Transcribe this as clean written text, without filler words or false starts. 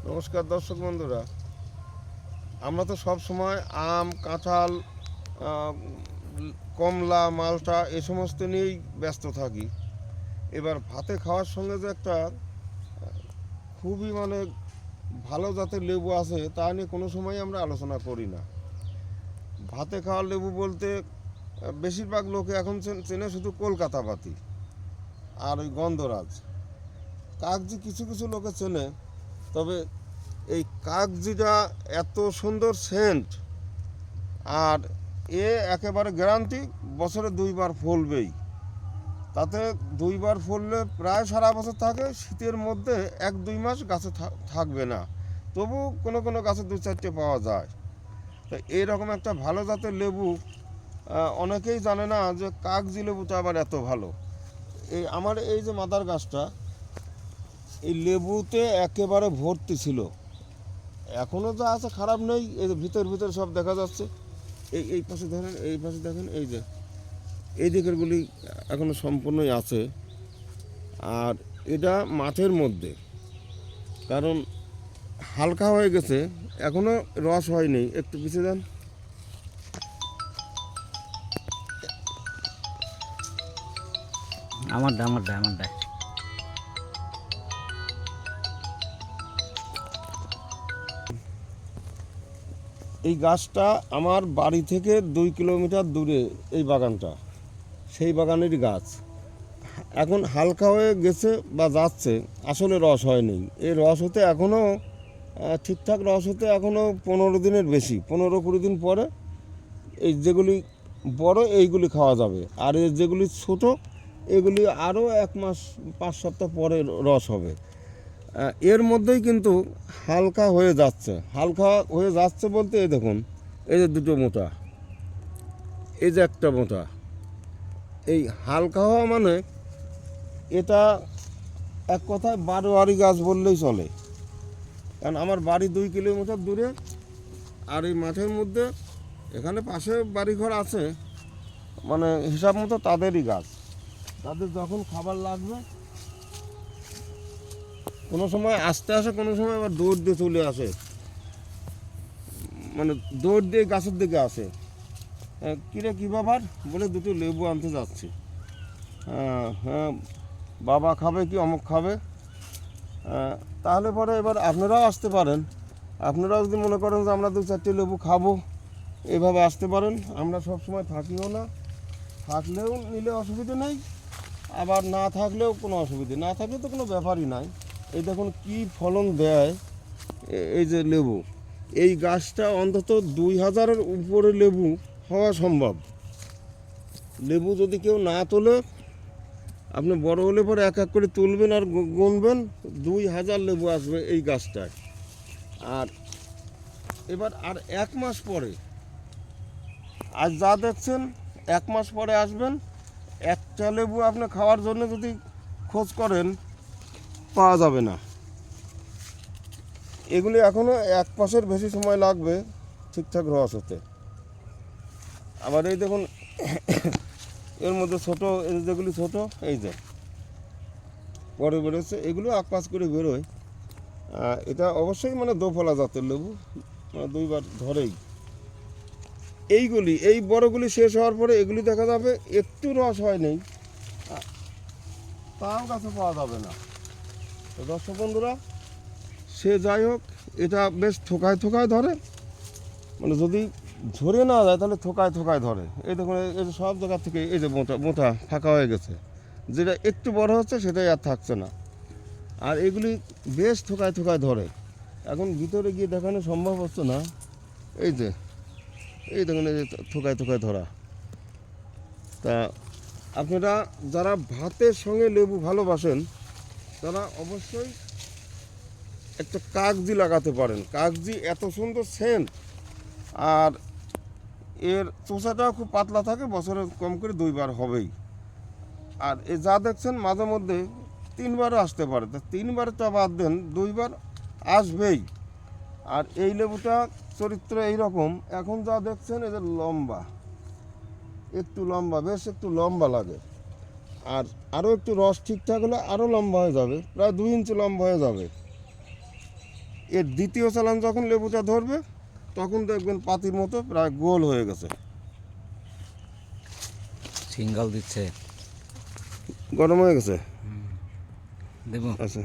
নমস্কার দর্শক বন্ধুরা, আমরা তো সব সময় আম, কাঁঠাল, কমলা, মালটা এ সমস্ত নিয়েই ব্যস্ত থাকি। এবার ভাতে খাওয়ার সঙ্গে যে একটা খুবই ভালো জাতের লেবু আছে তা নিয়ে কোনো সময় আমরা আলোচনা করি না। ভাতে খাওয়ার লেবু বলতে বেশিরভাগ লোকে এখন চেনে শুধু কলকাতা পাতি আর ওই গন্ধরাজ। কাগজি কিছু কিছু লোকে চেনে, তবে এই কাগজিটা এত সুন্দর সেন্ট, আর এ একেবারে গ্যারান্টি বছরে দুইবার ফলবেই। তাতে দুইবার ফললে প্রায় সারা বছর থাকে, শীতের মধ্যে 1-2 মাস গাছে থাকবে না, তবু কোনো কোনো গাছে 2-4টে পাওয়া যায়। তো এইরকম একটা ভালো জাতের লেবু অনেকেই জানে না যে কাগজি লেবুটা আবার এত ভালো। আমার এই যে মাদার গাছটা, এই লেবুতে একেবারে ভর্তি ছিল। এখনও যা আছে খারাপ নেই, এই যে ভিতর সব দেখা যাচ্ছে। এই পাশে ধরেন, এই পাশে দেখেন, এই যে এই দিকেরগুলি এখনও সম্পূর্ণই আছে। আর এটা মাঠের মধ্যে, কারণ হালকা হয়ে গেছে, এখনও রস হয়নি। একটু পিছিয়ে দেন। আমারটা এই গাছটা আমার বাড়ি থেকে 2 কিলোমিটার দূরে, এই বাগানটা সেই বাগানেরই গাছ। এখন হালকা হয়ে গেছে বা যাচ্ছে, আসলে রস হয়নি। এই রস হতে এখনও ঠিকঠাক রস হতে এখনও 15 দিনের বেশি, 15-20 দিন পরে এই যেগুলি বড় এইগুলি খাওয়া যাবে। আর এই যেগুলি ছোট এগুলি আরও 1 মাস 5 সপ্তাহ পরে রস হবে। এর মধ্যেই কিন্তু হালকা হয়ে যাচ্ছে বলতে এই দেখুন, এই যে দুটো মোটা, এই যে একটা মোটা। এই হালকা হওয়া মানে এটা এক কথায় বারোয়ারি গাছ বললেই চলে। কারণ আমার বাড়ি 2 কিলোমিটার দূরে, আর এই মাঠের মধ্যে এখানে পাশে বাড়িঘর আছে, হিসাব মতো তাদেরই গাছ। তাদের যখন খাবার লাগবে কোনো সময় আসতে আসে, কোনো সময় আবার দৌড় দিয়ে চলে আসে, দৌড় দিয়ে গাছের দিকে আসে। কিরে কী ব্যাপার বলে, দুটো লেবু আনতে যাচ্ছি। হ্যাঁ, বাবা খাবে কি অমুক খাবে। তাহলে পরে এবার আপনারাও আসতে পারেন। আপনারাও যদি মনে করেন যে আমরা 2-4টে লেবু খাবো, এইভাবে আসতে পারেন। আমরা সব সময় থাকিও না, থাকলেও নিলে অসুবিধে নেই, আবার না থাকলেও কোনো অসুবিধে, না থাকলে তো কোনো ব্যাপারই নাই। এই দেখুন কি ফলন দেয় এই যে লেবু। এই গাছটা অন্তত 2000-এর উপরে লেবু হওয়া সম্ভব। লেবু যদি কেউ না তোলে, আপনি বড় হলে পরে এক এক করে তুলবেন আর গুনবেন, 2000 লেবু আসবে এই গাছটায়। আর এবার আর 1 মাস পরে, আজ যা দেখছেন 1 মাস পরে আসবেন, একটা লেবু আপনি খাওয়ার জন্য যদি খোঁজ করেন পাওয়া যাবে না। এগুলি এখনও 1 মাসের বেশি সময় লাগবে ঠিকঠাক রস হতে। আবার এই দেখুন এর মধ্যে ছোটো, যেগুলি ছোটো এই যে পরে বেরোচ্ছে, এগুলো 1 মাস করে বেরোয়। এটা অবশ্যই দোফলা জাতের লেবু, 2বার ধরেই। এই বড়গুলি শেষ হওয়ার পরে এগুলি দেখা যাবে একটু রস হয় নেই, তাও গাছে পাওয়া যাবে না। তো দর্শক বন্ধুরা, সে যাই হোক, এটা বেশ থোকায় ধরে, যদি ঝরে না যায় তাহলে থোকায় ধরে। এই দেখুন, এই যে সব জায়গা থেকে এই যে মোটা ফাঁকা হয়ে গেছে, যেটা একটু বড় হচ্ছে সেটাই আর থাকছে না। আর এগুলি বেশ থোকায় ধরে। এখন ভিতরে গিয়ে দেখানো সম্ভব হচ্ছে না। এই দেখুন, এই যে থোকায় ধরা। তা আপনারা যারা ভাতের সঙ্গে লেবু ভালোবাসেন, তারা অবশ্যই একটা কাগজি লাগাতে পারেন। কাগজি এত সুন্দর সেন্ট, আর এর চোষাটাও খুব পাতলা থাকে, বছরে কম করে 2বার হবেই। আর এ যা দেখছেন মাঝে মধ্যে 3বারও আসতে পারে, তা 3বারটা বাদ দেন, 2বার আসবেই। আর এই লেবুটা চরিত্র এইরকম, এখন যা দেখছেন এদের লম্বা, বেশ একটু লম্বা লাগে। আর আরও একটু রস ঠিকঠাক হলে আরও লম্বা হয়ে যাবে, প্রায় 2 ইঞ্চি লম্বা হয়ে যাবে। এর দ্বিতীয় চালান যখন লেবুটা ধরবে তখন দেখবেন পাতির মতো প্রায় গোল হয়ে গেছে। সিঙ্গেল দিচ্ছে, গরম হয়ে গেছে। দেবো। আচ্ছা।